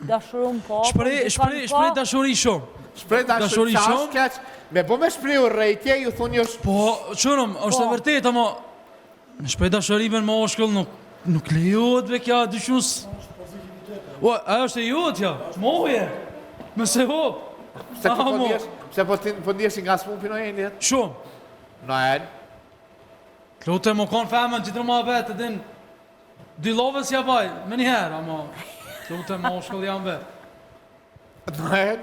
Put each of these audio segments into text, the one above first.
Dashurum po. Shprej dashuri shumë. Shprej dashuri shumë. Me bo me shpreju rejtje, ju thunë është... Po, qërëm, është e vërtet, ama... Me shprej dashurimin më oshkull nuk lejohet be kja dyqus... O, ajo është e jotja, moje, me se hop. Pse po ndjesh nga smu për Noelit? Shumë. Noel? Klote më konë femën që të ma vetë, din... Dy love s'ja baj, me njëherë, ama... Klote më oshkull jam vetë. Noel?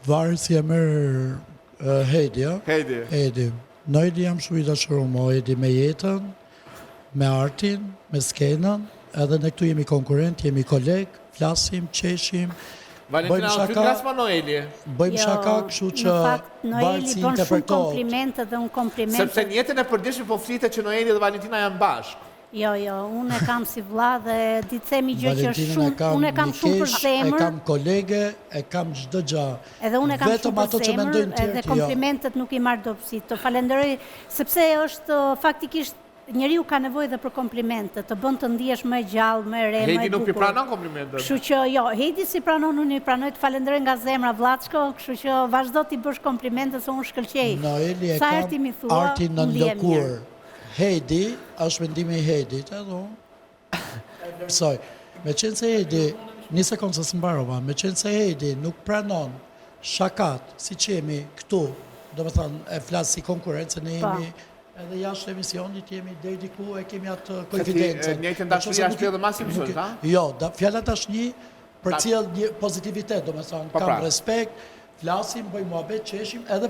Varë si e mërë Heidi, ja? Heidi. Noeli jam shumë i dashurum, Heidi me jetën, me artin, me skenën, edhe ne këtu jemi konkurent, jemi koleg, flasim, qeshim, Valentina, në ty nga s'ma Noeli? Bëjmë shaka, kështu që Noeli bën shumë komplimente dhe unë komplimente. Sepse në jetën e përdishme po flitet që Noeli dhe Valentina janë bashkë. Jo, unë e kam si vlla dhe di të themi gjë që është shumë, unë e kam shumë për zemër. E kam kolege, e kam çdo gjë. Edhe unë e kam shumë për zemër, edhe komplimentet nuk i marr dobësi. Të falenderoj sepse është faktikisht njeriu ka nevojë edhe për komplimente, të bën të ndihesh më gjallë, më re, më e bukur. Heidi nuk i pranon komplimentet. Kështu që jo, Heidi si pranon, unë i pranoj, të falenderoj nga zemra Vllaçko, kështu që vazhdo ti bësh komplimente se unë shkëlqej. Noeli e kam artin në lëkur. Heidi, është mendimi i Heidit, edhe unë e vlerësoj. Me qenë se Heidi, një sekundë se s'mbarova, me qenë se Heidi nuk pranon shakat, si që jemi këtu, do me thënë, e flasë si konkurencë, ne jemi edhe jashtë emisionit, jemi deri diku e kemi atë konfidencën. Njëjtën dashuri ashtu edhe masim shumë, ta? Jo, fjala dashni për cilë një pozitivitet, do me thënë, kam respekt, flasim, bëjmë muhabet, qeshim, edhe